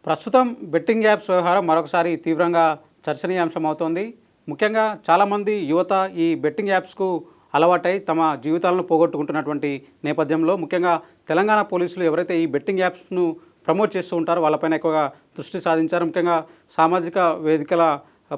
ప్రస్తుతం betting apps వ్యవహారం మరొకసారి తీవ్రంగా చర్చనీయాంశం అవుతోంది. ముఖ్యంగా చాలామంది యువత ఈ బెట్టింగ్ యాప్స్కు అలవాటై తమ జీవితాలను పోగొట్టుకుంటున్నటువంటి నేపథ్యంలో ముఖ్యంగా తెలంగాణ పోలీసులు ఎవరైతే ఈ బెట్టింగ్ యాప్స్ను ప్రమోట్ చేస్తూ ఉంటారో వాళ్ళపైన ఎక్కువగా దృష్టి సాధించారు. ముఖ్యంగా సామాజిక వేదికల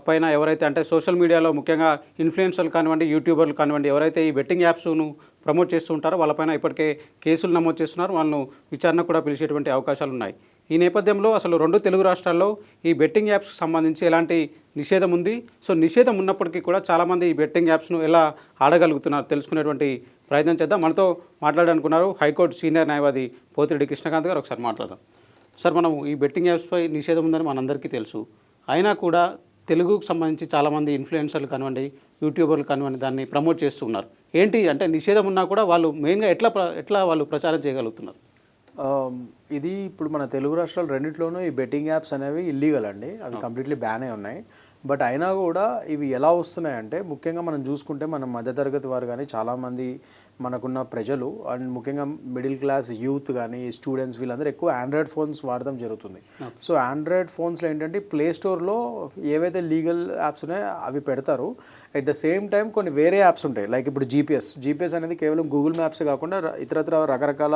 పైన ఎవరైతే అంటే సోషల్ మీడియాలో ముఖ్యంగా ఇన్ఫ్లుయెన్సర్లు కానివ్వండి, యూట్యూబర్లు కానివ్వండి, ఎవరైతే ఈ బెట్టింగ్ యాప్స్ను ప్రమోట్ చేస్తూ ఉంటారో వాళ్ళపైన ఇప్పటికే కేసులు నమోదు చేస్తున్నారు. వాళ్ళను విచారణ కూడా పిలిచేటువంటి అవకాశాలు ఉన్నాయి. ఈ నేపథ్యంలో అసలు రెండు తెలుగు రాష్ట్రాల్లో ఈ బెట్టింగ్ యాప్స్కి సంబంధించి ఎలాంటి నిషేధం ఉంది, సో నిషేధం ఉన్నప్పటికీ కూడా చాలామంది ఈ బెట్టింగ్ యాప్స్ను ఎలా ఆడగలుగుతున్నారు తెలుసుకునేటువంటి ప్రయత్నం చేద్దాం. మనతో మాట్లాడాలనుకున్నారు హైకోర్టు సీనియర్ న్యాయవాది పోతిరెడ్డి కృష్ణకాంత్ గారు. ఒకసారి మాట్లాడదాం. సార్, మనం ఈ బెట్టింగ్ యాప్స్పై నిషేధం ఉందని మనందరికీ తెలుసు. అయినా కూడా తెలుగుకు సంబంధించి చాలామంది ఇన్ఫ్లుయెన్సర్లు కానివ్వండి, యూట్యూబర్లు కానివ్వండి దాన్ని ప్రమోట్ చేస్తున్నారు. ఏంటి అంటే నిషేధం ఉన్నా కూడా వాళ్ళు మెయిన్గా ఎట్లా వాళ్ళు ప్రచారం చేయగలుగుతున్నారు? ఇది ఇప్పుడు మన తెలుగు రాష్ట్రాలు రెండిట్లోనూ ఈ బెట్టింగ్ యాప్స్ అనేవి ఇల్లీగల్ అండి. అవి కంప్లీట్లీ బ్యాన్ అయి ఉన్నాయి. బట్ అయినా కూడా ఇవి ఎలా వస్తున్నాయంటే ముఖ్యంగా మనం చూసుకుంటే మన మధ్యతరగతి వారు కానీ చాలామంది మనకున్న ప్రజలు అండ్ ముఖ్యంగా మిడిల్ క్లాస్ యూత్ కానీ స్టూడెంట్స్ వీళ్ళందరూ ఎక్కువ ఆండ్రాయిడ్ ఫోన్స్ వాడడం జరుగుతుంది. సో ఆండ్రాయిడ్ ఫోన్స్లో ఏంటంటే ప్లే స్టోర్లో ఏవైతే లీగల్ యాప్స్ ఉన్నాయో అవి పెడతారు. అట్ ద సేమ్ టైం కొన్ని వేరే యాప్స్ ఉంటాయి. లైక్ ఇప్పుడు జీపీఎస్ అనేది కేవలం గూగుల్ మ్యాప్స్ కాకుండా ఇతరత్ర రకరకాల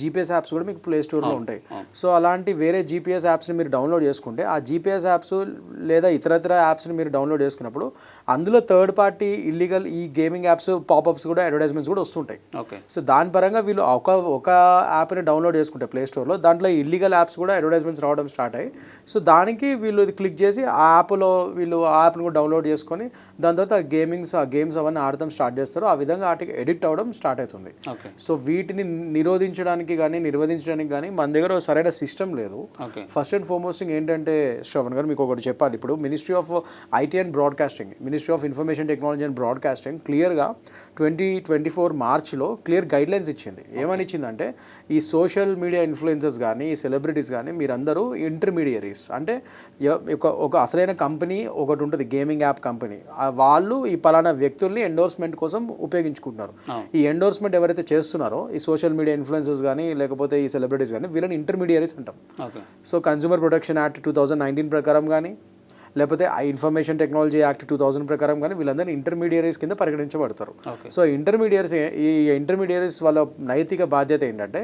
జీపీఎస్ యాప్స్ కూడా మీకు ప్లే స్టోర్లో ఉంటాయి. సో అలాంటి వేరే జీపీఎస్ యాప్స్ని మీరు డౌన్లోడ్ చేసుకుంటే ఆ జీపీఎస్ యాప్స్ లేదా ఇతరత్ర యాప్స్ని మీరు డౌన్లోడ్ చేసుకున్నప్పుడు అందులో థర్డ్ పార్టీ ఇల్లీగల్ ఈ గేమింగ్ యాప్స్ పాపప్స్ కూడా అడ్వర్టైజ్మెంట్స్ కూడా వస్తుంటాయి. సో దాని పరంగా వీళ్ళు ఒక యాప్ని డౌన్లోడ్ చేసుకుంటే ప్లే స్టోర్లో దాంట్లో ఇల్లీగల్ యాప్స్ కూడా అడ్వర్టైజ్మెంట్స్ రావడం స్టార్ట్ అయ్యి సో దానికి వీళ్ళు ఇది క్లిక్ చేసి ఆ యాప్లో వీళ్ళు ఆ యాప్ని కూడా డౌన్లోడ్ చేసుకొని దాని తర్వాత గేమ్స్ అవన్నీ ఆడటం స్టార్ట్ చేస్తారు. ఆ విధంగా వాటికి ఎడిక్ట్ అవ్వడం స్టార్ట్ అవుతుంది. సో వీటిని నిర్వహించడానికి కానీ మన దగ్గర సరైన సిస్టమ్ లేదు. ఫస్ట్ అండ్ ఫార్మోస్ట్ ఏంటంటే శ్రవణ్ గారు మీకు ఒకటి చెప్పాలి. ఇప్పుడు ministry of IT and broadcasting, ministry of information technology and broadcasting క్లియర్గా 2024 మార్చిలో క్లియర్ గైడ్లైన్స్ ఇచ్చింది. ఏమని ఇచ్చిందంటే ఈ సోషల్ మీడియా ఇన్ఫ్లుయెన్సర్స్ కానీ ఈ సెలబ్రిటీస్ కానీ మీరందరూ ఇంటర్మీడియరీస్ అంటే ఒక అసలైన కంపెనీ ఒకటి ఉంటుంది, గేమింగ్ యాప్ కంపెనీ. వాళ్ళు ఈ పలానా వ్యక్తుల్ని ఎండోర్స్మెంట్ కోసం ఉపయోగించుకుంటున్నారు. ఈ ఎండోర్స్మెంట్ ఎవరైతే చేస్తున్నారో ఈ సోషల్ మీడియా ఇన్ఫ్లుయెన్సర్స్ కానీ లేకపోతే ఈ సెలబ్రిటీస్ కానీ వీళ్ళని ఇంటర్మీడియరీస్ అంటాం. సో కన్స్యూమర్ ప్రొటెక్షన్ యాక్ట్ 2019 ప్రకారం కానీ లేకపోతే ఆ ఇన్ఫర్మేషన్ టెక్నాలజీ యాక్ట్ 2000 ప్రకారం కానీ వీళ్ళందరినీ ఇంటర్మీడియరీస్ కింద పరిగణించబడతారు. సో ఈ ఇంటర్మీడియరీస్ వాళ్ళ నైతిక బాధ్యత ఏంటంటే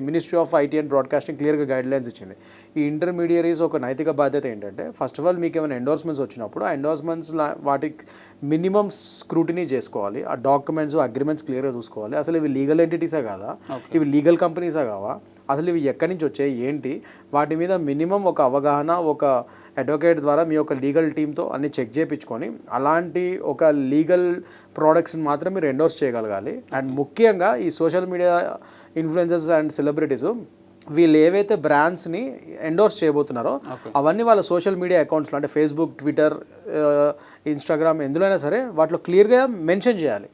ministry of IT and broadcasting క్లియర్గా గైడ్లైన్స్ ఇచ్చింది. ఈ ఇంటర్మీడియరీస్ ఒక నైతిక బాధ్యత ఏంటంటే ఫస్ట్ ఆఫ్ ఆల్ మీకు ఏమైనా ఎండోర్స్మెంట్స్ వచ్చినప్పుడు ఆ ఎండోర్స్మెంట్స్ వాటికి మినిమం స్క్రూటినీ చేసుకోవాలి. ఆ డాక్యుమెంట్స్ అగ్రిమెంట్స్ క్లియర్గా చూసుకోవాలి. అసలు ఇవి లీగల్ ఎంటిటీసా కాదా, ఇవి లీగల్ కంపెనీసా కావా, అసలు ఇవి ఎక్కడి నుంచి వచ్చాయి ఏంటి, వాటి మీద మినిమం ఒక అవగాహన ఒక అడ్వకేట్ ద్వారా మీ యొక్క లీగల్ టీమ్తో అన్ని చెక్ చేయించుకొని అలాంటి ఒక లీగల్ ప్రోడక్ట్స్ని మాత్రం మీరు ఎండోర్స్ చేయగలగాలి. అండ్ ముఖ్యంగా ఈ social media influencers and celebrities వీళ్ళు ఏవైతే బ్రాండ్స్ని ఎండోర్స్ చేయబోతున్నారో అవన్నీ వాళ్ళ సోషల్ మీడియా అకౌంట్స్లో అంటే ఫేస్బుక్, ట్విట్టర్, ఇన్స్టాగ్రామ్ ఎందులోనైనా సరే వాటిలో క్లియర్గా మెన్షన్ చేయాలి.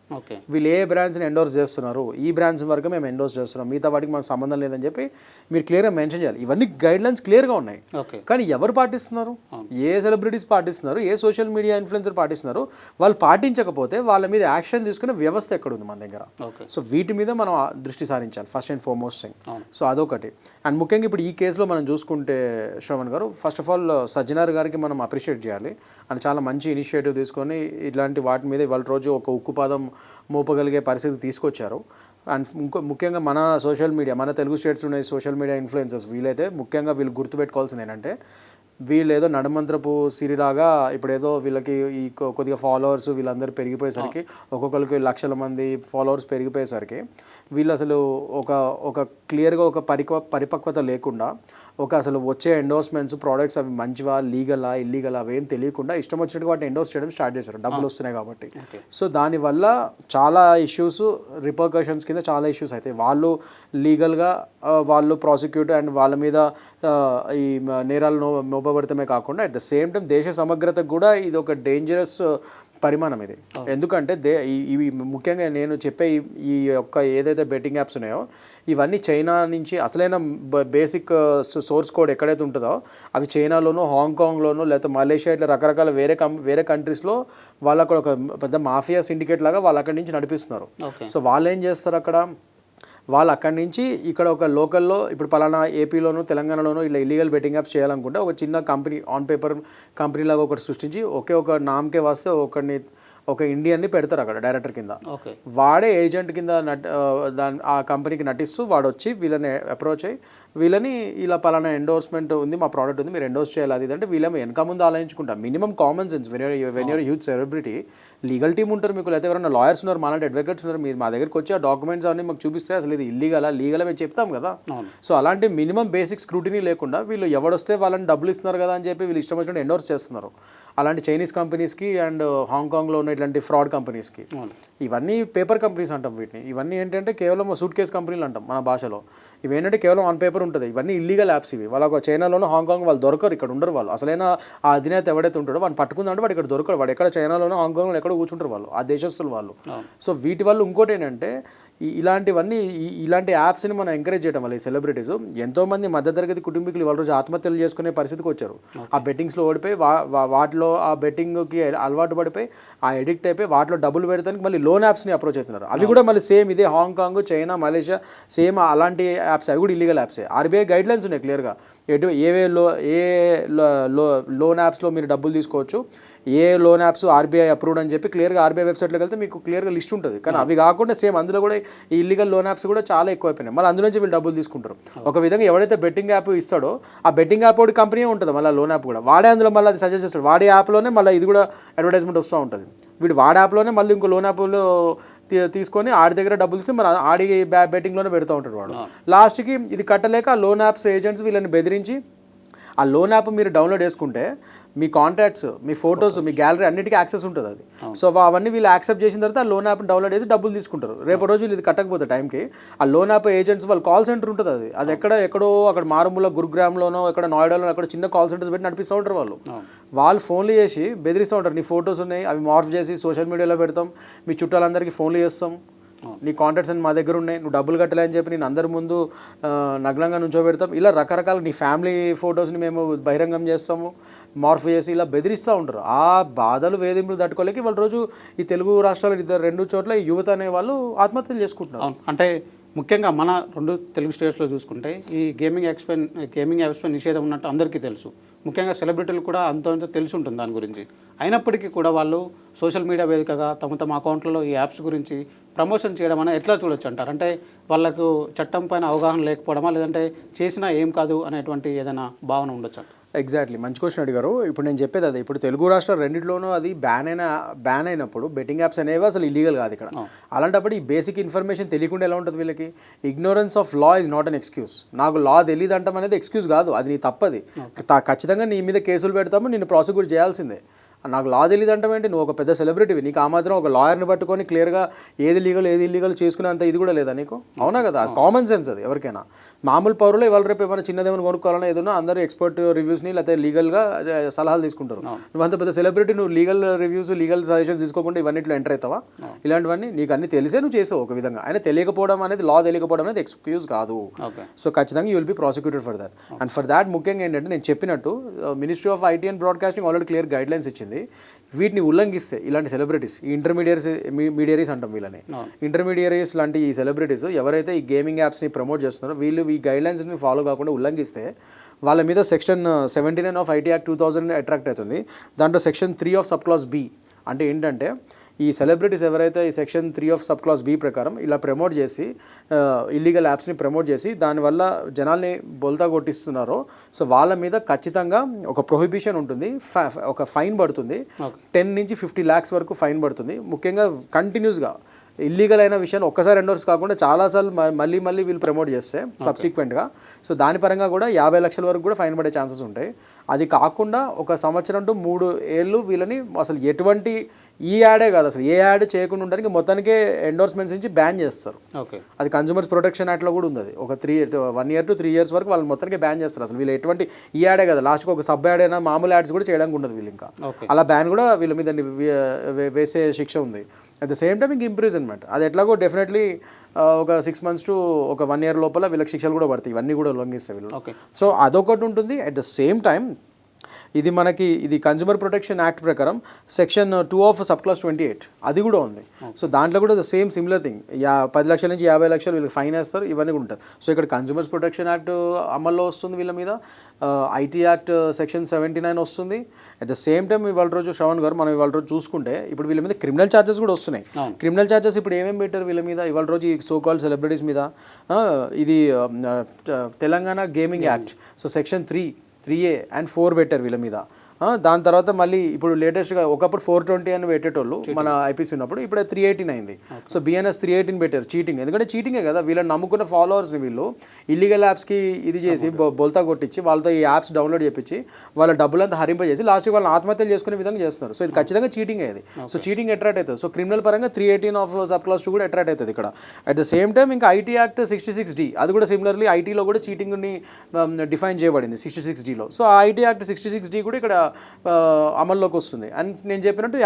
వీళ్ళు ఏ బ్రాండ్స్ని ఎండోర్స్ చేస్తున్నారు, ఈ బ్రాండ్స్ వరకు మేము ఎండోర్స్ చేస్తున్నాం, మిగతా వాటికి మనకు సంబంధం లేదని చెప్పి మీరు క్లియర్గా మెన్షన్ చేయాలి. ఇవన్నీ గైడ్లైన్స్ క్లియర్గా ఉన్నాయి. కానీ ఎవరు పాటిస్తున్నారు, ఏ సెలబ్రిటీస్ పాటిస్తున్నారు, ఏ సోషల్ మీడియా ఇన్ఫ్లుయెన్సర్ పాటిస్తున్నారు, వాళ్ళు పాటించకపోతే వాళ్ళ మీద యాక్షన్ తీసుకునే వ్యవస్థ ఎక్కడుంది మన దగ్గర. సో వీటి మీద మనం దృష్టి సారించాలి first and foremost thing. So అదొకటి. అండ్ ముఖ్యంగా ఇప్పుడు ఈ కేసులో మనం చూసుకుంటే శ్రవణ్ గారు ఫస్ట్ ఆఫ్ ఆల్ సజ్జనార్ గారికి మనం అప్రిషియేట్ చేయాలి. అండ్ చాలా మంచి ఇనిషియేటివ్ తీసుకొని ఇలాంటి వాటి మీద ఇవాళ రోజు ఒక ఉక్కుపాదం మోపగలిగే పరిస్థితి తీసుకొచ్చారు. అండ్ ముఖ్యంగా మన సోషల్ మీడియా మన తెలుగు స్టేట్స్లో ఉన్న సోషల్ మీడియా ఇన్ఫ్లుయెన్సర్స్ వీళ్ళైతే ముఖ్యంగా వీళ్ళు గుర్తుపెట్టుకోవాల్సింది ఏంటంటే వీళ్ళు ఏదో నడమంత్రపు సిరిలాగా ఇప్పుడు ఏదో వీళ్ళకి ఈ కొద్దిగా ఫాలోవర్స్ వీళ్ళందరూ పెరిగిపోయేసరికి ఒక్కొక్కరికి లక్షల మంది ఫాలోవర్స్ పెరిగిపోయేసరికి వీళ్ళు అసలు ఒక క్లియర్గా ఒక పరిపక్వత లేకుండా అసలు వచ్చే ఎండోర్స్మెంట్స్ ప్రోడక్ట్స్ అవి మంచివా లీగలా ఇల్లీగలా అవేం తెలియకుండా ఇష్టం వచ్చినట్టు వాటిని ఎండోర్స్ చేయడం స్టార్ట్ చేశారు, డబ్బులు వస్తున్నాయి కాబట్టి. సో దానివల్ల చాలా ఇష్యూస్ రిపర్కషన్స్ కింద చాలా ఇష్యూస్ అవుతాయి. వాళ్ళు లీగల్గా వాళ్ళు ప్రాసిక్యూట్ అండ్ వాళ్ళ మీద ఈ నేరాలను మోపబడటమే కాకుండా అట్ ద సేమ్ టైం దేశ సమగ్రతకు కూడా ఇది ఒక డేంజరస్ పరిమాణం ఇది. ఎందుకంటే ఇవి ముఖ్యంగా నేను చెప్పే ఈ యొక్క ఏదైతే బెట్టింగ్ యాప్స్ ఉన్నాయో ఇవన్నీ చైనా నుంచి అసలైన బేసిక్ సోర్స్ కోడ్ ఎక్కడైతే ఉంటుందో అవి చైనాలోనూ హాంకాంగ్లోనూ లేకపోతే మలేషియా ఇట్లా రకరకాల వేరే కంట్రీస్లో వాళ్ళకు ఒక పెద్ద మాఫియా సిండికేట్ లాగా వాళ్ళు అక్కడి నుంచి నడిపిస్తున్నారు. సో వాళ్ళు ఏం చేస్తారు, అక్కడ వాళ్ళు అక్కడి నుంచి ఇక్కడ ఒక లోకల్లో ఇప్పుడు పలానా ఏపీలోనూ తెలంగాణలోనూ ఇలా ఇల్లీగల్ బెట్టింగ్ యాప్స్ చేయాలనుకుంటే ఒక చిన్న కంపెనీ ఆన్ పేపర్ కంపెనీ లాగా ఒకటి సృష్టించి ఒక నామకే వస్తే ఒక ఇండియన్ని పెడతారు అక్కడ డైరెక్టర్ కింద. ఓకే, వాడే ఏజెంట్ కింద ఆ కంపెనీకి నటిస్తూ వాడు వచ్చి వీళ్ళని అప్రోచ్ అయ్యి వీళ్ళని ఇలా పలానా ఎండోర్స్మెంట్ ఉంది, మా ప్రోడక్ట్ ఉంది, మీరు ఎండోర్స్ చేయాలి అది అంటే వీళ్ళేమో వెనక ముందు ఆలోచించుకుంటాం. Minimum common sense. When your huge celebrity, legal team ఉంటారు మీకు, లేకపోతే ఎవరైనా లాయర్స్ ఉన్నారు, మాలాంటి అడ్వకేట్స్ ఉన్నారు, మీరు మా దగ్గరికి వచ్చి ఆ డాక్యుమెంట్స్ అవన్నీ మాకు చూపిస్తే అసలు ఇది లీగల్ మేము చెప్తాం కదా. సో అలాంటి మినిమం బేసిక్ స్క్రూటినీ లేకుండా వీళ్ళు ఎవడొస్తే వాళ్ళని డబ్బులు ఇస్తున్నారు కదా అని చెప్పి వీళ్ళు ఇష్టం వచ్చినట్టు ఎండోర్స్ చేస్తున్నారు. అలాంటి చైనీస్ కంపెనీస్కి అండ్ హాంకాంగ్లో ఉన్న ఇట్లాంటి ఫ్రాడ్ కంపెనీస్కి. ఇవన్నీ పేపర్ కంపెనీస్ అంటాం వీటిని. ఇవన్నీ ఏంటంటే కేవలం సూట్ కేస్ కంపెనీలు అంటాం మన భాషలో. ఇవేంటంటే కేవలం ఆన్ పేపర్ ఉంటుంది. ఇవన్నీ ఇల్లీగల్ యాప్స్ ఇవి. వాళ్ళకు చైనాలోనూ హాంకాంగ్ వాళ్ళు దొరకరు, ఇక్కడ ఉండరు వాళ్ళు. అసలైన ఆ అధినేత ఎవడైతే ఉంటాడో వాడిని పట్టుకుందంటే వాడు ఇక్కడ దొరకడు. వాడు ఎక్కడ చైనాలోనూ హాంకాంగ్లో ఎక్కడ కూర్చుంటారు వాళ్ళు, ఆ దేశస్తులు వాళ్ళు. సో వీటి వల్ల ఇంకోటి ఏంటంటే ఇలాంటి యాప్స్ని మనం ఎంకరేజ్ చేయడం వల్ల ఈ సెలబ్రిటీస్ ఎంతోమంది మధ్యతరగతి కుటుంబీకులు ఇవాళ రోజు ఆత్మహత్యలు చేసుకునే పరిస్థితికి వచ్చారు. ఆ బెట్టింగ్స్లో ఓడిపోయి వాటిలో ఆ బెట్టింగ్కి అలవాటు పడిపోయి ఆ ఎడిక్ట్ అయిపోయి వాటిలో డబ్బులు పెడతానికి మళ్ళీ లోన్ యాప్స్ని అప్రోచ్ అవుతున్నారు. అవి కూడా మళ్ళీ సేమ్ ఇదే హాంకాంగ్, చైనా, మలేషియా సేమ్ అలాంటి యాప్స్. అవి కూడా ఇల్లీగల్ యాప్సే. ఆర్బీఐ గైడ్ లైన్స్ ఉన్నాయి క్లియర్గా. ఏ లోన్ యాప్స్లో మీరు డబ్బులు తీసుకోవచ్చు, ఏ లోన్ యాప్స్ ఆర్బీఐ అప్రూవ్డ్ అని చెప్పి క్లియర్గా ఆర్బీఐ వెబ్సైట్లోకి వెళ్తే మీకు క్లియర్గా లిస్ట్ ఉంటుంది. కానీ అవి కాకుండా సేమ్ అందులో కూడా ఈ ఇల్లీగల్ లోన్ యాప్స్ కూడా చాలా ఎక్కువైపోయినాయి. మళ్ళీ అందులో నుంచి వీళ్ళు డబ్బులు తీసుకుంటారు. ఒక విధంగా ఎవడైతే బెట్టింగ్ యాప్ ఇస్తాడో ఆ బెట్టింగ్ యాప్ ఒకటి కంపెనీ ఉంటుంది, మళ్ళీ లోన్ యాప్ కూడా వాడే అందులో మళ్ళీ అది సజెస్ట్ చేస్తాడు. వాడే యాప్లోనే మళ్ళీ ఇది కూడా అడ్వర్టైజ్మెంట్ వస్తూ ఉంటుంది. వీడు వాడే యాప్లోనే మళ్ళీ ఇంకో లోన్ యాప్లో తీసుకొని ఆడి దగ్గర డబ్బులు ఇస్తే మరి ఆడి బెట్టింగ్లోనే పెడుతూ ఉంటాడు వాడు. లాస్ట్కి ఇది కట్టలేక ఆ లోన్ యాప్స్ ఏజెంట్స్ వీళ్ళని బెదిరించి ఆ లోన్ యాప్ మీరు డౌన్లోడ్ చేసుకుంటే మీ కాంటాక్ట్స్, మీ ఫొటోస్, మీ గ్యాలరీ అన్నిటికీ యాక్సెస్ ఉంటుంది అది. సో అవన్నీ వీళ్ళు యాక్సెప్ట్ చేసిన తర్వాత ఆ లోన్ యాప్ని డౌన్లోడ్ చేసి డబ్బులు తీసుకుంటారు. రేపు రోజు వీళ్ళు ఇది కట్టకపోతే టైంకి ఆ లోన్ యాప్ ఏజెంట్స్ వాళ్ళ కాల్ సెంటర్ ఉంటుంది అది ఎక్కడో అక్కడ మారుమూల గురుగ్రామ్లోనో ఎక్కడ నోయిడాలో అక్కడ చిన్న కాల్ సెంటర్స్ పెట్టి నడిపిస్తూ ఉంటారు వాళ్ళు ఫోన్లు చేసి బెదిరిస్తూ ఉంటారు. నీ ఫొటోస్ ఉన్నాయి అవి మార్ఫ్ చేసి సోషల్ మీడియాలో పెడతాం, మీ చుట్టాలందరికీ ఫోన్లు చేస్తాం, నీ కాంటాక్ట్స్ అని మా దగ్గర ఉన్నాయి, నువ్వు డబ్బులు కట్టలే అని చెప్పి నేను అందరి ముందు నగ్నంగా నుంచోబెడతాం. ఇలా రకరకాల నీ ఫ్యామిలీ ఫొటోస్ని మేము బహిరంగం చేస్తాము, మార్ఫ్ చేసి ఇలా బెదిరిస్తూ ఉంటారు. ఆ బాధలు వేధింపులు తట్టుకోలేక వాళ్ళ రోజు ఈ తెలుగు రాష్ట్రాలు రెండు చోట్ల యువత అనే వాళ్ళు ఆత్మహత్యలు చేసుకుంటున్నారు. అంటే ముఖ్యంగా మన 2 తెలుగు స్టేట్స్లో చూసుకుంటే ఈ గేమింగ్ యాప్స్పై నిషేధం ఉన్నట్టు అందరికీ తెలుసు. ముఖ్యంగా సెలబ్రిటీలు కూడా అంత తెలిసి ఉంటుంది దాని గురించి. అయినప్పటికీ కూడా వాళ్ళు సోషల్ మీడియా వేదికగా తమ అకౌంట్లలో ఈ యాప్స్ గురించి ప్రమోషన్ చేయడం అనేది ఎట్లా చూడొచ్చు అంటారు? అంటే వాళ్ళకు చట్టం పైన అవగాహన లేకపోవడమా, లేదంటే చేసినా ఏం కాదు అనేటువంటి ఏదైనా భావన ఉండొచ్చు? ఎగ్జాక్ట్లీ, మంచి క్వశ్చన్ అడిగారు. ఇప్పుడు నేను చెప్పేది అదే. ఇప్పుడు తెలుగు రాష్ట్రాలు రెండిట్లోనూ అది బ్యాన్ అయినప్పుడు బెట్టింగ్ యాప్స్ అనేవి అసలు ఇల్లీగల్ కాదు ఇక్కడ. అలాంటప్పుడు ఈ బేసిక్ ఇన్ఫర్మేషన్ తెలియకుండా ఎలా ఉంటుంది వీళ్ళకి? Ignorance of law is not an excuse. నాకు లా తెలియదు అంటాం అనేది ఎక్స్క్యూజ్ కాదు, అది నీ తప్పది. ఖచ్చితంగా నీ మీద కేసులు పెడతాము, నిన్ను ప్రాసిక్యూట్ చేయాల్సిందే. నాకు లా తెలియదు అంటామేంటి? నువ్వు ఒక పెద్ద సెలబ్రిటీవి, నీకు ఆ మాత్రం ఒక లాయర్ని పట్టుకొని క్లియర్గా ఏది లీగల్ ఏది ఇల్లీగల్ చేసుకునేంత ఇది కూడా లేదా నీకు? అవునా కదా? కామన్ సెన్స్ అది ఎవరికైనా. మామూలు పౌరులు ఇవాళ రేపు ఏమైనా చిన్నదేమైనా కొనుక్కోవాలన్నా ఏదైనా అందరూ ఎక్స్పర్ట్ రివ్యూస్ని లేకపోతే లీగల్గా సలహాలు తీసుకుంటారు. నువ్వు అంత పెద్ద సెలబ్రిటీ, నువ్వు లీగల్ రివ్యూస్ లీగల్ సజెషన్స్ తీసుకోకుండా ఇవన్నిట్లో ఎంటర్ అవుతావా? ఇలాంటివన్నీ నీకు అన్ని తెలిసే నువ్వు చేసావు ఒక విధంగా. అయినా తెలియకపోవడం అనేది, లా తెలియకపోవడం అనేది ఎక్స్క్యూజ్ కాదు. సో ఖచ్చితంగా you will be prosecuted for that. And for that ముఖ్యంగా ఏంటంటే నేను చెప్పినట్టు ministry of IT and broadcasting already clear guide lines ఇచ్చింది. వీటిని ఉల్లంఘిస్తే ఇలాంటి సెలబ్రిటీస్, ఈ మీడియరీస్ అంటాం వీళ్ళని, ఇంటర్మీడియరీస్ లాంటి ఈ సెలబ్రిటీస్ ఎవరైతే ఈ గేమింగ్ యాప్స్ని ప్రమోట్ చేస్తున్నారో వీళ్ళు ఈ గైడ్లైన్స్ని ఫాలో కాకుండా ఉల్లంఘిస్తే వాళ్ళ మీద section 79 of IT act 2000 attract అవుతుంది. దాంట్లో section 3 of sub clause B అంటే ఏంటంటే ఈ సెలబ్రిటీస్ ఎవరైతే ఈ section 3 of sub clause B ప్రకారం ఇలా ప్రమోట్ చేసి ఇల్లీగల్ యాప్స్ని ప్రమోట్ చేసి దానివల్ల జనాల్ని బొల్తా కొట్టిస్తున్నారో సో వాళ్ళ మీద ఖచ్చితంగా ఒక ప్రొహిబిషన్ ఉంటుంది, ఒక ఫైన్ పడుతుంది. 10 నుంచి 50 lakhs వరకు ఫైన్ పడుతుంది. ముఖ్యంగా కంటిన్యూస్గా ఇల్లీగల్ అయిన విషయాన్ని ఒక్కసారి ఎండోర్స్ కాకుండా చాలాసార్లు మళ్ళీ వీళ్ళు ప్రమోట్ చేస్తే సబ్సిక్వెంట్గా సో దాని పరంగా కూడా 50 లక్షల వరకు కూడా ఫైన్ పడే ఛాన్సెస్ ఉంటాయి. అది కాకుండా 1 సంవత్సరం టు 3 ఏళ్ళు వీళ్ళని అసలు ఎటువంటి ఈ యాడే కాదు అసలు ఏ యాడ్ చేయకుండా ఉండడానికి మొత్తానికే ఎండోర్స్మెంట్స్ నుంచి బ్యాన్ చేస్తారు. అది కన్జ్యూమర్స్ ప్రొటెక్షన్ యాక్ట్లో కూడా ఉంది. ఒక 1 year to 3 years వరకు వాళ్ళు మొత్తానికి బ్యాన్ చేస్తారు. అసలు వీళ్ళు ఎటువంటి ఈ యాడే కదా, లాస్ట్కి ఒక సబ్ యాడ్ అయినా మామూలు యాడ్స్ కూడా చేయడానికి ఉండదు వీళ్ళు. ఇంకా అలా బ్యాన్ కూడా వీళ్ళ మీద వేసే శిక్ష ఉంది. అట్ ద సేమ్ టైం ఇంక ఇంప్రిజన్మెంట్ అది ఎట్లాగో డెఫినెట్లీ ఒక 6 months to ఒక 1 year లోపల వీళ్ళకి శిక్షలు కూడా పడతాయి, ఇవన్నీ కూడా ఉల్లంఘిస్తాయి వీళ్ళు. సో అదొకటి ఉంటుంది. అట్ ద సేమ్ టైం ఇది మనకి ఇది కన్జ్యూమర్ ప్రొటెక్షన్ యాక్ట్ ప్రకారం సెక్షన్ 2 ఆఫ్ సబ్ క్లాస్ 28 అది కూడా ఉంది. సో దాంట్లో కూడా సేమ్ సిమిలర్ థింగ్ 10 లక్షల నుంచి 50 లక్షలు వీళ్ళకి ఫైన్ వేస్తారు, ఇవన్నీ కూడా ఉంటుంది. సో ఇక్కడ కన్జ్యూమర్స్ ప్రొటెక్షన్ యాక్ట్ అమల్లో వస్తుంది వీళ్ళ మీద, ఐటీ యాక్ట్ సెక్షన్ 79 వస్తుంది. అట్ ద సేమ్ టైం ఇవాళ రోజు శ్రవణ్ గారు మనం ఇవాళ రోజు చూసుకుంటే ఇప్పుడు వీళ్ళ మీద క్రిమినల్ ఛార్జెస్ కూడా వస్తున్నాయి. క్రిమినల్ ఛార్జెస్ ఇప్పుడు ఏమేమి పెట్టారు వీళ్ళ మీద ఇవాళ రోజు ఈ సో కాల్డ్ సెలబ్రిటీస్ మీద, ఇది Telangana gaming act, so section 3A and 4 పెట్టారు వీళ్ళ మీద. దాని తర్వాత మళ్ళీ ఇప్పుడు లేటెస్ట్గా ఒకప్పుడు 420 అని పెట్టేటోళ్ళు మన ఐపీసీ ఉన్నప్పుడు, ఇప్పుడు 318 అయింది. సో BNS 318 పెట్టారు, చీటింగ్. ఎందుకంటే చీటింగే కదా, వీళ్ళని నమ్ముకున్న ఫాలోవర్స్ని వీళ్ళు ఇల్లీగల్ యాప్స్కి ఇది చేసి బొల్తా కొట్టించి వాళ్ళతో ఈ యాప్స్ డౌన్లోడ్ చేయించి వాళ్ళ డబ్బులంతా హరింపజేసి లాస్ట్కి వాళ్ళని ఆత్మహత్యలు చేసుకునే విధంగా చేస్తున్నారు. సో ఇది ఖచ్చితంగా చీటింగ్ అయ్యేది. సో చీటింగ్ అట్రాక్ట్ అవుతుంది. సో క్రిమినల్ పరంగా 318 ఆఫ్ సబ్ క్లాస్ 2 కూడా అట్రాక్ట్ అవుతుంది ఇక్కడ. అట్ ద సేమ్ టైం ఇంకా ఐటీ యాక్ట్ 66D అది కూడా సిమిలర్లీ ఐటీలో కూడా చీటింగ్ని డిఫైన్ చేయబడింది 66Dలో. సో ఆ ఐటీ యాక్ట్ 66D కూడా ఇక్కడ అమల్లోకి వస్తుంది. అండ్ నేను చెప్పినట్టు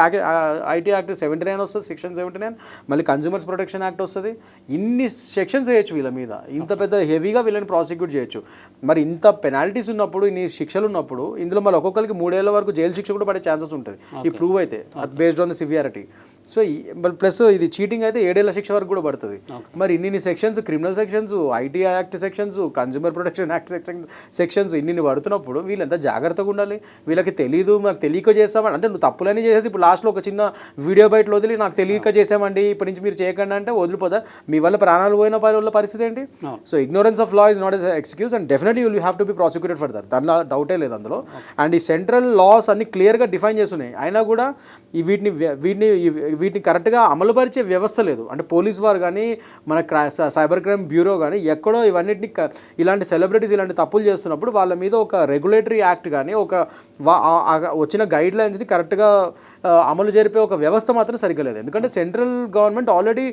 ఐటీ యాక్ట్ 79 వస్తుంది, సెక్షన్ 79, మళ్ళీ కన్జ్యూమర్స్ ప్రొటెక్షన్ యాక్ట్ వస్తుంది. ఇన్ని సెక్షన్స్ వేయచ్చు వీళ్ళ మీద, ఇంత పెద్ద హెవీగా వీళ్ళని ప్రాసిక్యూట్ చేయొచ్చు. మరి ఇంత పెనాల్టీస్ ఉన్నప్పుడు, ఇన్ని శిక్షలు ఉన్నప్పుడు ఇందులో మళ్ళీ ఒక్కొక్కరికి 3 ఏళ్ల వరకు జైలు శిక్ష కూడా పడే ఛాన్సెస్ ఉంటుంది ఈ ప్రూవ్ అయితే, based on the severity. So plus ఇది చీటింగ్ అయితే 7 ఏళ్ల శిక్ష వరకు కూడా పడుతుంది. మరి ఇన్ని sections, criminal sections, IT act sections, consumer protection act sections ఇన్ని పడుతున్నప్పుడు వీళ్ళు ఎంత జాగ్రత్తగా ఉండాలి. వీళ్ళకి తెలియదు, నాకు తెలియక చేస్తామని అంటే నువ్వు తప్పులని చేసేసి ఇప్పుడు లాస్ట్లో ఒక చిన్న వీడియో బయటలో వదిలి నాకు తెలియక చేసామండి ఇప్పటి నుంచి మీరు చేయకండి అంటే వదిలిపోదా? మీ వల్ల ప్రాణాలు పోయిన వాళ్ళ పరిస్థితి ఏంటి? So ignorance of law is not as excuse and definitely you have to be prosecuted for that, దానిలో డౌటే లేదు అందులో. అండ్ ఈ సెంట్రల్ లాస్ అన్ని క్లియర్గా డిఫైన్ చేస్తున్నాయి, అయినా కూడా ఈ వీటిని కరెక్ట్గా అమలుపరిచే వ్యవస్థ లేదు. అంటే పోలీస్ వారు కానీ మన సైబర్ క్రైమ్ బ్యూరో కానీ ఎక్కడో ఇవన్నిటిని ఇలాంటి సెలబ్రిటీస్ ఇలాంటి తప్పులు చేస్తున్నప్పుడు వాళ్ళ మీద ఒక రెగ్యులేటరీ యాక్ట్ కానీ ఒక వచ్చిన గైడ్ లైన్స్ని కరెక్ట్గా అమలు జరిపే ఒక వ్యవస్థ మాత్రం సరిగ్గా లేదు. ఎందుకంటే సెంట్రల్ గవర్నమెంట్ ఆల్రెడీ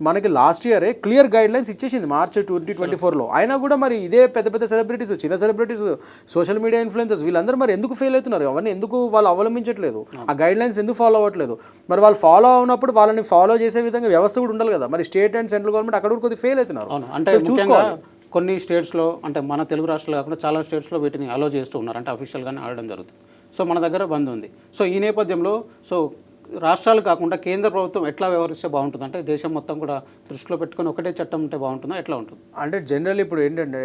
మనకి లాస్ట్ ఇయరే క్లియర్ గైడ్ లైన్స్ ఇచ్చేసింది మార్చ్ 2024లో. అయినా కూడా మరి ఇదే పెద్ద పెద్ద సెలబ్రిటీస్, చిన్న సెలబ్రిటీస్, సోషల్ మీడియా ఇన్ఫ్లుయెన్సర్స్ వీళ్ళందరూ మరి ఎందుకు ఫెయిల్ అవుతున్నారు? అవన్నీ ఎందుకు వాళ్ళు అవలంబించట్లేదు? ఆ గైడ్ లైన్స్ ఎందుకు ఫాలో అవ్వట్లేదు? మరి వాళ్ళు ఫాలో అవునప్పుడు వాళ్ళని ఫాలో చేసే విధంగా వ్యవస్థ కూడా ఉండాలి కదా. మరి స్టేట్ అండ్ సెంట్రల్ గవర్నమెంట్ అక్కడ కూడా కొద్దిగా ఫెయిల్ అవుతున్నారు. అంటే చూసుకోవాలి. కొన్ని స్టేట్స్లో అంటే మన తెలుగు రాష్ట్రాలు కాకుండా చాలా స్టేట్స్లో వీటిని అలో చేస్తూ ఉన్నారు, అంటే అఫీషియల్గానే ఆడడం జరుగుతుంది. సో మన దగ్గర బంద్ ఉంది. సో ఈ నేపథ్యంలో సో రాష్ట్రాలు కాకుండా కేంద్ర ప్రభుత్వం ఎట్లా వ్యవహరిస్తే బాగుంటుంది? అంటే దేశం మొత్తం కూడా దృష్టిలో పెట్టుకొని ఒకటే చట్టం ఉంటే బాగుంటుందా, ఎట్లా ఉంటుంది? అంటే జనరల్ ఇప్పుడు ఏంటంటే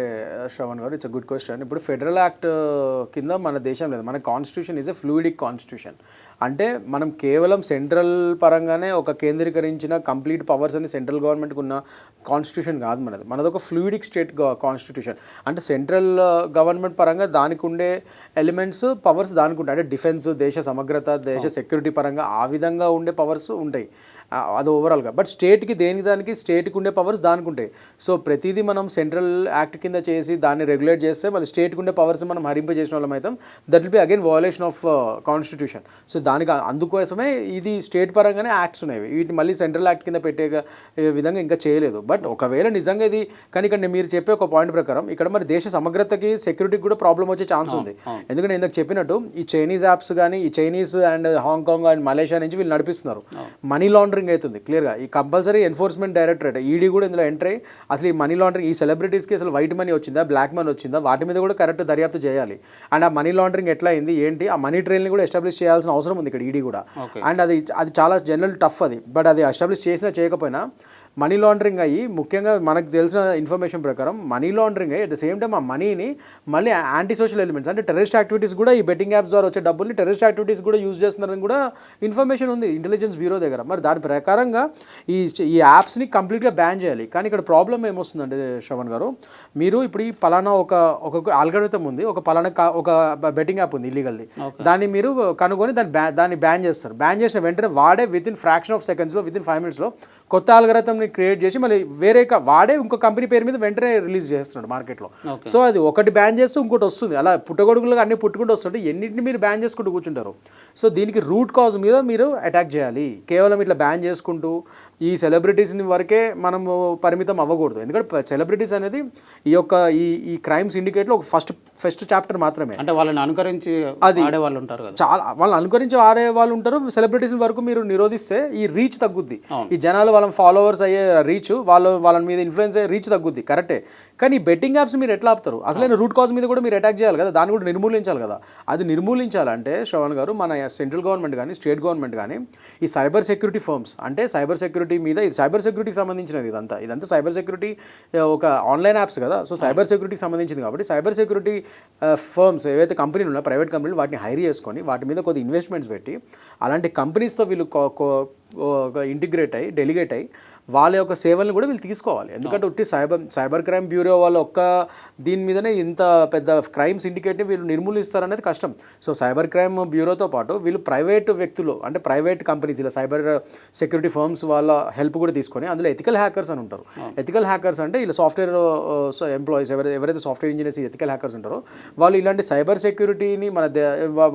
శ్రవణ్ గారు, ఇట్స్ అ గుడ్ క్వశ్చన్. ఇప్పుడు ఫెడరల్ యాక్ట్ కింద మన దేశం లేదు, మన constitution is a fluidic constitution. అంటే మనం కేవలం సెంట్రల్ పరంగానే ఒక కేంద్రీకరించిన కంప్లీట్ పవర్స్ అని సెంట్రల్ గవర్నమెంట్కి ఉన్న కాన్స్టిట్యూషన్ కాదు మనది ఒక ఫ్లూయిడిక్ స్టేట్ కాన్స్టిట్యూషన్. అంటే సెంట్రల్ గవర్నమెంట్ పరంగా దానికి ఉండే ఎలిమెంట్స్, పవర్స్ దానికి ఉంటాయి. అంటే డిఫెన్స్, దేశ సమగ్రత, దేశ సెక్యూరిటీ పరంగా ఆ విధంగా ఉండే పవర్స్ ఉంటాయి, అది ఓవరాల్గా. బట్ స్టేట్కి దానికి స్టేట్కి ఉండే పవర్స్ దానికి ఉంటాయి. సో ప్రతిదీ మనం సెంట్రల్ యాక్ట్ కింద చేసి దాన్ని రెగ్యులేట్ చేస్తే మళ్ళీ స్టేట్కి ఉండే పవర్స్ మనం హరింపజేసిన వాళ్ళం అయితే that will be again violation of constitution. So దానికి అందుకోసమే ఇది స్టేట్ పరంగానే యాక్ట్స్ ఉన్నాయి, వీటిని మళ్ళీ సెంట్రల్ యాక్ట్ కింద పెట్టే విధంగా ఇంకా చేయలేదు. బట్ ఒకవేళ నిజంగా ఇది కానీ ఇక్కడ మీరు చెప్పే ఒక పాయింట్ ప్రకారం ఇక్కడ మరి దేశ సమగ్రతకి, సెక్యూరిటీకి కూడా ప్రాబ్లం వచ్చే ఛాన్స్ ఉంది. ఎందుకంటే ఇందాక చెప్పినట్టు ఈ చైనీస్ యాప్స్ కానీ, ఈ Chinese and Hong Kong and Malaysia నుంచి వీళ్ళు నడిపిస్తున్నారు. మనీ లాండరింగ్ అవుతుంది క్లియర్గా. ఈ కంపల్సరీ ఎన్ఫోర్స్మెంట్ డైరెక్టరేట్ ఈడీ కూడా ఇందులో ఎంటర్ అయ్యి అసలు ఈ మనీ లాండరింగ్, ఈ సెలబ్రిటీస్కి అసలు వైట్ మనీ వచ్చిందా, బ్లాక్ మనీ వచ్చిందా, వాటి మీద కూడా కరెక్ట్ దర్యాప్తు చేయాలి. అండ్ ఆ మనీ లాండరింగ్ ఎట్లా అయింది ఏంటి, ఆ మనీ ట్రైల్ని కూడా ఎస్టాబ్లిష్ చేయాల్సిన అవసరం ఉంది ఇక్కడ ఈడీ కూడా. అండ్ అది చాలా జనరల్ టఫ్ అది. బట్ అది ఎస్టాబ్లిష్ చేసినా చేయకపోయినా మనీ లాండరింగ్ అయ్యి, ముఖ్యంగా మనకు తెలిసిన ఇన్ఫర్మేషన్ ప్రకారం మనీ లాండరింగ్ అయ్యి అట్ ద సేమ్ టైం ఆ మనీని మళ్ళీ యాంటీ సోషల్ ఎలిమెంట్స్ అంటే టెర్రరిస్ట్ యాక్టివిటీస్ కూడా, ఈ బెట్టింగ్ యాప్స్ ద్వారా వచ్చే డబ్బుల్ని టెర్రరిస్ట్ యాక్టివిటీస్ కూడా యూజ్ చేస్తున్నారని కూడా ఇన్ఫర్మేషన్ ఉంది ఇంటెలిజెన్స్ బ్యూరో దగ్గర. మరి దాని ప్రకారంగా ఈ యాప్స్ని కంప్లీట్గా బ్యాన్ చేయాలి. కానీ ఇక్కడ ప్రాబ్లం ఏమొస్తుందంటే శ్రవణ్ గారు, మీరు ఇప్పుడు ఈ పలానా ఒక ఆల్గరిథం ఉంది, ఒక పలానా ఒక బెట్టింగ్ యాప్ ఉంది ఇల్లీగల్ది, దాన్ని మీరు కనుగొని దాన్ని బ్యాన్ చేస్తారు. బ్యాన్ చేసిన వెంటనే వాడే వితిన్ ఫ్రాక్షన్ ఆఫ్ సెకండ్స్లో, వితిన్ 5 minutesలో కొత్త ఆల్గరిథంని క్రియేట్ చేసి మళ్ళీ వేరే వాడే ఇంకో కంపెనీ పేరు మీద వెంటనే రిలీజ్ చేస్తున్నాడు మార్కెట్లో. సో అది ఒకటి బ్యాన్ చేస్తూ ఇంకోటి వస్తుంది, అలా పుట్టగొడుగులుగా అన్ని పుట్టుకుంటూ వస్తుంటే ఎన్నింటిని మీరు బ్యాన్ చేసుకుంటూ కూర్చుంటారు. సో దీనికి రూట్ కాజ్ మీద మీరు అటాక్ చేయాలి. కేవలం ఇట్లా బ్యాన్ చేసుకుంటూ ఈ సెలబ్రిటీస్ని వరకే మనం పరిమితం అవ్వకూడదు. ఎందుకంటే సెలబ్రిటీస్ అనేది ఈ క్రైమ్ సిండికేట్లో ఒక ఫస్ట్ చాప్టర్ మాత్రమే. అంటే వాళ్ళని అనుకరించి ఆడే వాళ్ళు ఉంటారు కదా, చాలా వాళ్ళని అనుకరించి ఆడే వాళ్ళు ఉంటారు. సెలబ్రిటీస్ వరకు మీరు నిరోధిస్తే ఈ రీచ్ తగ్గుద్ది, ఈ జనాలు వాళ్ళ ఫాలోవర్స్ అయ్యే అయ్యే రీచ్ వాళ్ళ మీద ఇన్ఫ్లుయెన్స్ అయ్యే రీచ్ తగ్గుద్ది, కరెక్టే. కానీ ఈ బెట్టింగ్ యాప్స్ మీరు ఎట్లా ఆపుతారు? అసలైన రూట్ కాజ్ మీద కూడా మీరు అటాక్ చేయాలి కదా, దాన్ని కూడా నిర్మూలించాలి కదా. అది నిర్మూలించాలంటే శ్రవణ్ గారు, మన సెంట్రల్ గవర్నమెంట్ కానీ స్టేట్ గవర్నమెంట్ కానీ ఈ సైబర్ సెక్యూరిటీ ఫర్మ్స్, అంటే సైబర్ సెక్యూరిటీ మీద, ఇది సైబర్ సెక్యూరిటీకి సంబంధించినది ఇదంతా సైబర్ సెక్యూరిటీ ఒక ఆన్లైన్ యాప్స్ కదా. సో సైబర్ సెక్యూరిటీకి సంబంధించింది కాబట్టి సైబర్ సెక్యూరిటీ ఫర్మ్స్ ఏవైతే కంపెనీలు ఉన్నాయో, ప్రైవేట్ కంపెనీలు, వాటిని హైర్ చేసుకొని వాటి మీద కొద్ది ఇన్వెస్ట్మెంట్స్ పెట్టి అలాంటి కంపెనీస్తో వీళ్ళు ఇంటిగ్రేట్ అయ్యి డెలిగేట్ అయ్యి వాళ్ళ యొక్క సేవలను కూడా వీళ్ళు తీసుకోవాలి. ఎందుకంటే ఉట్టి సైబర్ క్రైమ్ బ్యూరో వాళ్ళ ఒక్క దీని మీదనే ఇంత పెద్ద క్రైమ్ సిండికేట్ని వీళ్ళు నిర్మూలిస్తారనేది కష్టం. సో సైబర్ క్రైమ్ బ్యూరోతో పాటు వీళ్ళు ప్రైవేట్ వ్యక్తులు, అంటే ప్రైవేట్ కంపెనీస్, ఇలా సైబర్ సెక్యూరిటీ ఫర్మ్స్ వాళ్ళ హెల్ప్ కూడా తీసుకొని, అందులో ఎథికల్ హ్యాకర్స్ అని ఉంటారు. ఎథికల్ హ్యాకర్స్ అంటే ఇలా సాఫ్ట్వేర్ ఎంప్లాయీస్, ఎవరైతే సాఫ్ట్వేర్ ఇంజనీర్స్ ఎథికల్ హ్యాకర్స్ ఉంటారో వాళ్ళు ఇలాంటి సైబర్ సెక్యూరిటీని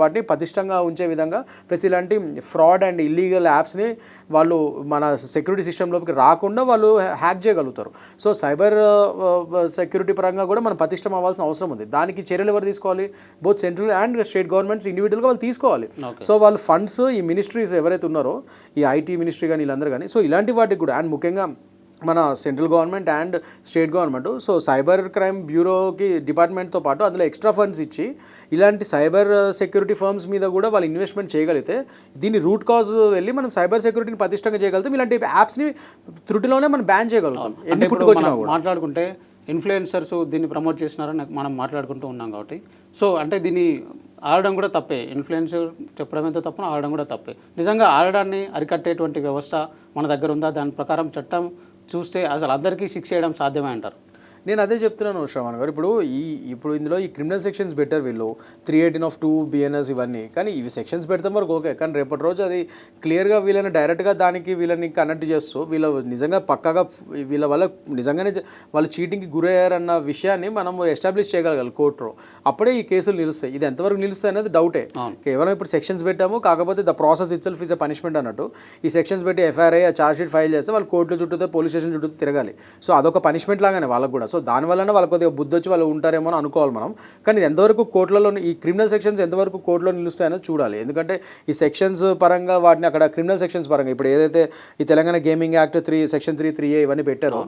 వాటిని పటిష్టంగా ఉంచే విధంగా ప్రతి ఇలాంటి ఫ్రాడ్ అండ్ ఇల్లీగల్ యాప్స్ని వాళ్ళు మన సెక్యూరిటీ సిస్టంలోకి రాకుండా వాళ్ళు హ్యాక్ చేయగలుగుతారు. సో సైబర్ సెక్యూరిటీ పరంగా కూడా మనం పటిష్టం అవ్వాల్సిన అవసరం ఉంది. దానికి చర్యలు ఎవరు తీసుకోవాలి? Both central and state governments ఇండివిజువల్గా వాళ్ళు తీసుకోవాలి. సో వాళ్ళు ఫండ్స్, ఈ మినిస్ట్రీస్ ఎవరైతే ఉన్నారో, ఈ ఐటీ మినిస్ట్రీ కానీ వీళ్ళందరూ కానీ, సో ఇలాంటి వాటికి కూడా, అండ్ ముఖ్యంగా మన central government and state government, so cyber crime బ్యూరోకి డిపార్ట్మెంట్తో పాటు అందులో ఎక్స్ట్రా ఫండ్స్ ఇచ్చి ఇలాంటి సైబర్ సెక్యూరిటీ ఫర్మ్స్ మీద కూడా వాళ్ళు ఇన్వెస్ట్మెంట్ చేయగలిగితే, దీన్ని రూట్ కాజ్ వెళ్ళి మనం సైబర్ సెక్యూరిటీని పటిష్టంగా చేయగలుగుతాం. ఇలాంటి యాప్స్ని త్రుటిలోనే మనం బ్యాన్ చేయగలుగుతాం. ఎన్ని పుట్టుకొచ్చినా కూడా మాట్లాడుకుంటే ఇన్ఫ్లుయెన్సర్స్ దీన్ని ప్రమోట్ చేసినారని మనం మాట్లాడుకుంటూ ఉన్నాం కాబట్టి, సో అంటే దీన్ని ఆడడం కూడా తప్పే. ఇన్ఫ్లుయెన్సర్ చెప్పడం ఎంత తప్పనో ఆడడం కూడా తప్పే. నిజంగా ఆడడాన్ని అరికట్టేటువంటి వ్యవస్థ మన దగ్గర ఉందా? దాని ప్రకారం చట్టం చూస్తే అసలు అందరికీ శిక్ష చేయడం సాధ్యమే అంటారు? నేను అదే చెప్తున్నాను శ్రవణ్ గారు. ఇప్పుడు ఇందులో ఈ క్రిమినల్ సెక్షన్స్ బెటర్, వీళ్ళు 318(2) BNS ఇవన్నీ, కానీ ఇవి సెక్షన్స్ పెడతాం వరకు ఓకే. కానీ రేపటి రోజు అది క్లియర్గా వీళ్ళని డైరెక్ట్గా వీళ్ళని కనెక్ట్ చేస్తూ వీళ్ళ నిజంగా పక్కాగా వీళ్ళ వల్ల నిజంగానే వాళ్ళు చీటింగ్కి గురయ్యారన్న విషయాన్ని మనం ఎస్టాబ్లిష్ చేయగలగాలి కోర్టులో. అప్పుడే ఈ కేసులు నిలుస్తాయి. ఇది ఎంతవరకు నిలుస్తాయి అనేది డౌటే. కేవలం ఇప్పుడు సెక్షన్స్ పెట్టాము, కాకపోతే the process it self is a punishment అన్నట్టు. ఈ సెక్షన్స్ పెట్టి FIR ఛార్జ్ షీట్ ఫైల్ చేస్తే వాళ్ళు కోర్టుల చుట్టూ, పోలీస్ స్టేషన్ చుట్టూ తిరగాలి. సో అదొక పనిష్మెంట్ లాగానే వాళ్ళకు కూడా. సో దానివల్లనే వాళ్ళకి కొద్దిగా బుద్ధి వచ్చి వాళ్ళు ఉంటారేమో అని అనుకోవాలి మనం. కానీ ఎంతవరకు కోర్టులలో ఈ క్రిమినల్ సెక్షన్స్ ఎంతవరకు కోర్టులో నిలుస్తాయనేది చూడాలి. ఎందుకంటే ఈ సెక్షన్స్ పరంగా వాటిని అక్కడ క్రిమినల్ సెక్షన్స్ పరంగా ఇప్పుడు ఏదైతే ఈ Telangana gaming act section 3(3)A ఇవన్నీ పెట్టారో,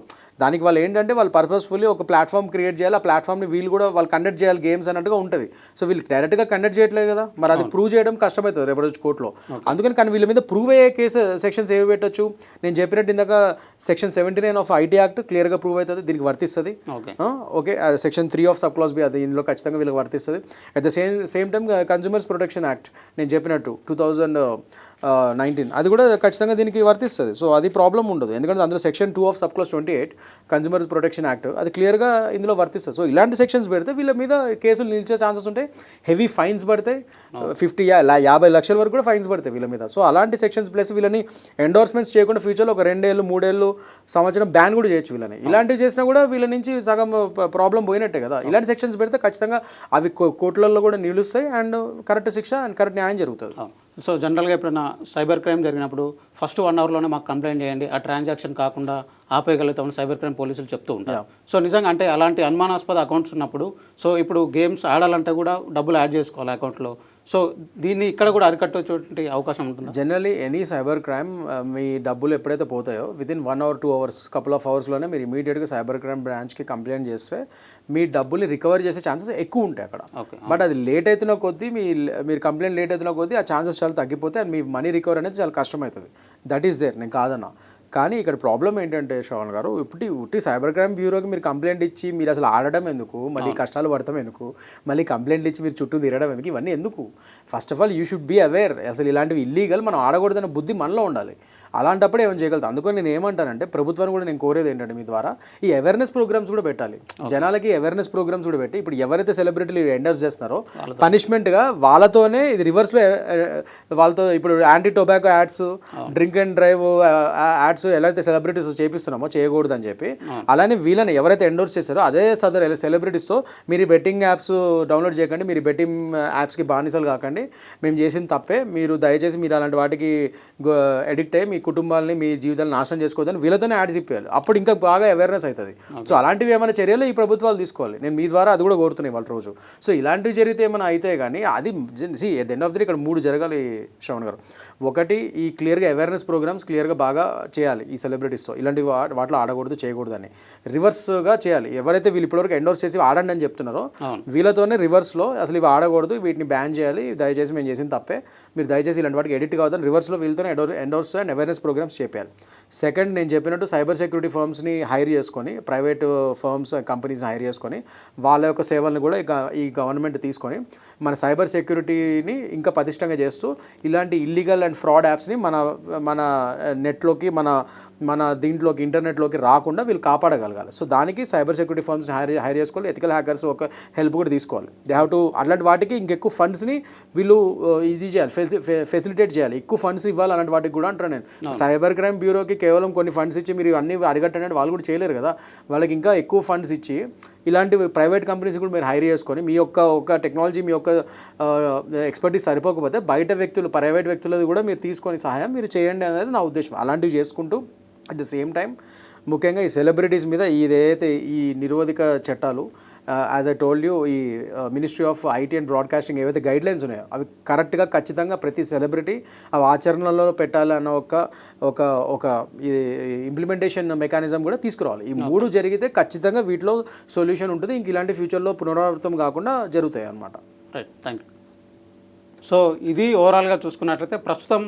దానికి వాళ్ళు ఏంటంటే వాళ్ళు పర్పస్ఫుల్లీ ఒక ప్లాట్ఫామ్ క్రియేట్ చేయాలి. ఆ ప్లాట్ఫామ్ని వీళ్ళు కూడా వాళ్ళు కండక్ట్ చేయాలి గేమ్స్ అన్నట్టుగా ఉంటుంది. సో వీళ్ళు డైరెక్ట్గా కండక్ట్ చేయట్లేదు కదా, మరి అది ప్రూవ్ చేయడం కష్టమవుతుంది రేపటి రోజు కోర్టులో. అందుకని కానీ వీళ్ళ మీద ప్రూవ్ అయ్యే సెక్షన్స్ ఏవి పెట్టచ్చు? నేను చెప్పినట్టు ఇందాక సెక్షన్ 79 ఆఫ్ IT యాక్ట్ క్లియర్గా ప్రూవ్ అవుతుంది, దీనికి వర్తిస్తుంది. Okay, section 3 of sub class B అది ఇందులో ఖచ్చితంగా వీళ్ళకి వర్తిస్తుంది. At the same time consumers protection act నేను చెప్పినట్టు 2019 అది కూడా ఖచ్చితంగా దీనికి వర్తిస్తుంది. సో అది ప్రాబ్లం ఉండదు, ఎందుకంటే అందులో section 2 of sub class 28 consumers protection act అది క్లియర్గా ఇందులో వర్తిస్తుంది. సో ఇలాంటి సెక్షన్స్ పెడితే వీళ్ళ మీద కేసులు నిలిచే ఛాన్సెస్ ఉంటాయి. హెవీ ఫైన్స్ పడతాయి, 50 లక్షల వరకు కూడా ఫైన్స్ పడతాయి వీళ్ళ మీద. సో అలాంటి సెక్షన్స్ ప్లస్ వీళ్ళని ఎండోర్స్మెంట్స్ చేయకుండా ఫ్యూచర్లో ఒక 2 ఏళ్ళు 3 ఏళ్ళు సంవత్సరం బ్యాన్ కూడా చేయొచ్చు వీళ్ళని. ఇలాంటివి చేసినా కూడా వీళ్ళ నుంచి సగం ప్రాబ్లం పోయినట్టే కదా. ఇలాంటి సెక్షన్స్ పెడితే ఖచ్చితంగా అవి కోర్టులలో కూడా నిలుస్తాయి అండ్ కరెక్ట్ శిక్ష అండ్ కరెక్ట్ న్యాయం జరుగుతుంది. సో జనరల్గా ఎప్పుడైనా సైబర్ క్రైమ్ జరిగినప్పుడు ఫస్ట్ 1 అవర్లోనే మాకు కంప్లైంట్ చేయండి, ఆ ట్రాన్సాక్షన్ కాకుండా ఆపేయగలుగుతామని సైబర్ క్రైమ్ పోలీసులు చెప్తూ ఉంటారు. సో నిజంగా అంటే అలాంటి అనుమానాస్పద అకౌంట్స్ ఉన్నప్పుడు, సో ఇప్పుడు గేమ్స్ ఆడాలంటే కూడా డబ్బులు యాడ్ చేసుకోవాలి అకౌంట్లో. సో దీన్ని ఇక్కడ కూడా అరికట్టేటువంటి అవకాశం ఉంటుంది. జనరల్లీ ఎనీ సైబర్ క్రైమ్ మీ డబ్బులు ఎప్పుడైతే పోతాయో within 1 or 2 hours, couple of అవర్స్లోనే మీరు ఇమీడియట్గా సైబర్ క్రైమ్ బ్రాంచ్కి కంప్లైంట్ చేస్తే మీ డబ్బుల్ని రికవర్ చేసే ఛాన్సెస్ ఎక్కువ ఉంటాయి అక్కడ. బట్ అది లేట్ అవుతున్న కొద్దీ మీరు కంప్లైంట్ లేట్ అవుతున్న కొద్దీ ఆ ఛాన్సెస్ చాలా తగ్గిపోతే అండ్ మీ మనీ రికవర్ అనేది చాలా కష్టమవుతుంది. దట్ ఈస్ దేర్, నేను కాదన్నా. కానీ ఇక్కడ ప్రాబ్లం ఏంటంటే శ్రవణ్ గారు, ఉట్టి సైబర్ క్రైమ్ బ్యూరోకి మీరు కంప్లైంట్ ఇచ్చి మీరు అసలు ఆడడం ఎందుకు, మళ్ళీ కష్టాలు పడతాం ఎందుకు, మళ్ళీ కంప్లైంట్ ఇచ్చి మీరు చుట్టూ తిరగడం ఎందుకు, ఇవన్నీ ఎందుకు? First of all you should be aware, అసలు ఇలాంటివి ఇల్లీగల్, మనం ఆడకూడదన్న బుద్ధి మనలో ఉండాలి. అలాంటప్పుడు ఏమైనా చేయగలుగుతాం. అందుకని నేను ఏమంటానంటే ప్రభుత్వాన్ని కూడా నేను కోరేది ఏంటంటే మీ ద్వారా ఈ అవేర్నెస్ ప్రోగ్రామ్స్ కూడా పెట్టాలి. జనాలకి అవేర్నెస్ ప్రోగ్రామ్స్ కూడా పెట్టి ఇప్పుడు ఎవరైతే సెలబ్రిటీలు ఎండర్స్ చేస్తున్నారో పనిష్మెంట్గా వాళ్ళతోనే ఇది రివర్స్లో వాళ్ళతో ఇప్పుడు anti tobacco ads, drink and drive ads ఎలా అయితే సెలబ్రిటీస్ చేపిస్తున్నామో చేయకూడదు అని చెప్పి, అలానే వీళ్ళని ఎవరైతే ఎండోర్స్ చేస్తారో అదే సదర్ సెలబ్రిటీస్తో మీరు బెట్టింగ్ యాప్స్ డౌన్లోడ్ చేయకండి, మీరు బెట్టింగ్ యాప్స్కి బానిసలు కాకండి, మేము చేసిన తప్పే, మీరు దయచేసి మీరు అలాంటి వాటికి ఎడిక్ట్ అయ్యి మీ కుటుంబాలని మీ జీవితాలను నాశనం చేసుకోవద్దని వీళ్ళతోనే యాడ్స్ ఇప్పాలి. అప్పుడు ఇంకా బాగా అవేర్నెస్ అవుతుంది. సో అలాంటివి ఏమైనా చర్యలు ఈ ప్రభుత్వాలు తీసుకోవాలి. నేను మీ ద్వారా అది కూడా కోరుతున్నాయి వాళ్ళ రోజు. సో ఇలాంటివి జరిగితే ఏమైనా అయితే కానీ అది at the end of the day ఇక్కడ 3 జరగాలి శ్రవణ్ గారు. ఒకటి, ఈ క్లియర్గా అవేర్నెస్ ప్రోగ్రామ్స్ క్లియర్గా బాగా చేయాలి. చేయాలి ఈ సెలబ్రిటీస్తో, ఇలాంటి వాటిలో ఆడకూడదు చేయకూడదని రివర్స్గా చేయాలి. ఎవరైతే వీళ్ళు ఇప్పటివరకు ఎండోర్స్ చేసి ఆడండి అని చెప్తున్నారో వీళ్ళతోనే రివర్స్లో అసలు ఇవి ఆడకూడదు, వీటిని బ్యాన్ చేయాలి, దయచేసి మేము చేసిన తప్పే, మీరు దయచేసి ఇలాంటి వాటికి ఎడిట్ కావద్దని రివర్స్లో వీళ్ళతోనే ఎండోర్స్ అండ్ అవేర్నెస్ ప్రోగ్రామ్స్ చేయాలి. సెకండ్, నేను చెప్పినట్టు సైబర్ సెక్యూరిటీ ఫర్మ్స్ని హైర్ చేసుకొని, ప్రైవేట్ ఫర్మ్స్ కంపెనీస్ని హైర్ చేసుకొని వాళ్ళ యొక్క సేవలను కూడా ఈ గవర్నమెంట్ తీసుకొని మన సైబర్ సెక్యూరిటీని ఇంకా పటిష్టంగా చేస్తూ ఇలాంటి ఇల్లీగల్ అండ్ ఫ్రాడ్ యాప్స్ని మన నెట్లోకి మన దీంట్లోకి ఇంటర్నెట్లోకి రాకుండా వీళ్ళు కాపాడగలగాలి. సో దానికి సైబర్ సెక్యూరిటీ ఫర్మ్స్ని హైర్ చేసుకోవాలి, ఎథికల్ హ్యాకర్స్ ఒక హెల్ప్ కూడా తీసుకోవాలి. దే హ్యావ్ టు అట్లాంటి వాటికి ఇంకెక్కువ ఫండ్స్ని వీళ్ళు ఇది చేయాలి, ఫెసిలిటేట్ చేయాలి, ఎక్కువ ఫండ్స్ ఇవ్వాలి అలాంటి వాటికి కూడా అంటారు. నేను సైబర్ క్రైమ్ బ్యూరోకి కేవలం కొన్ని ఫండ్స్ ఇచ్చి మీరు అన్ని అరిగట్టండి వాళ్ళు కూడా చేయలేరు కదా, వాళ్ళకి ఇంకా ఎక్కువ ఫండ్స్ ఇచ్చి ఇలాంటి ప్రైవేట్ కంపెనీస్ కూడా మీరు హైర్ చేసుకొని మీ యొక్క టెక్నాలజీ మీ యొక్క ఎక్స్పర్టీస్ సరిపోకపోతే బయట వ్యక్తులు ప్రైవేట్ వ్యక్తులది కూడా మీరు తీసుకొని సహాయం మీరు చేయండి అనేది నా ఉద్దేశం. అలాంటివి చేసుకుంటూ అట్ ద సేమ్ టైం ముఖ్యంగా ఈ సెలబ్రిటీస్ మీద ఏదైతే ఈ నిరోధక చట్టాలు యాజ్ ఐ టోల్డ్ యూ ఈ ministry of IT and broadcasting ఏవైతే గైడ్లైన్స్ ఉన్నాయో అవి కరెక్ట్గా ఖచ్చితంగా ప్రతి సెలబ్రిటీ అవి ఆచరణలో పెట్టాలన్న ఒక ఇంప్లిమెంటేషన్ మెకానిజం కూడా తీసుకురావాలి. ఈ మూడు జరిగితే ఖచ్చితంగా వీటిలో సొల్యూషన్ ఉంటుంది, ఇంక ఇలాంటి ఫ్యూచర్లో పునరావృతం కాకుండా జరుగుతాయి అన్నమాట. Right, thank you. సో ఇది ఓవరాల్గా చూసుకున్నట్లయితే ప్రస్తుతం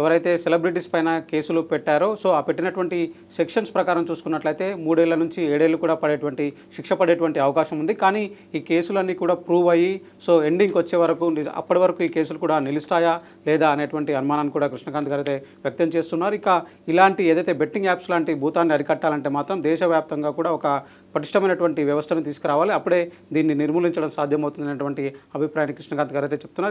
ఎవరైతే సెలబ్రిటీస్ పైన కేసులు పెట్టారో సో ఆ పెట్టినటువంటి సెక్షన్స్ ప్రకారం చూసుకున్నట్లయితే 3 ఏళ్ల నుంచి 7 ఏళ్ళు కూడా శిక్ష పడేటువంటి అవకాశం ఉంది. కానీ ఈ కేసులన్నీ కూడా ప్రూవ్ అయ్యి సో ఎండింగ్కి వచ్చే వరకు అప్పటి వరకు ఈ కేసులు కూడా నిలుస్తాయా లేదా అనేటువంటి అనుమానాన్ని కూడా కృష్ణకాంత్ గారు అయితే వ్యక్తం చేస్తున్నారు. ఇక ఇలాంటి ఏదైతే బెట్టింగ్ యాప్స్ లాంటి భూతాన్ని అరికట్టాలంటే మాత్రం దేశవ్యాప్తంగా కూడా ఒక పటిష్టమైనటువంటి వ్యవస్థను తీసుకురావాలి, అప్పుడే దీన్ని నిర్మూలించడం సాధ్యమవుతుందనేటువంటి అభిప్రాయాన్ని కృష్ణకాంత్ గారు అయితే చెప్తున్నారు.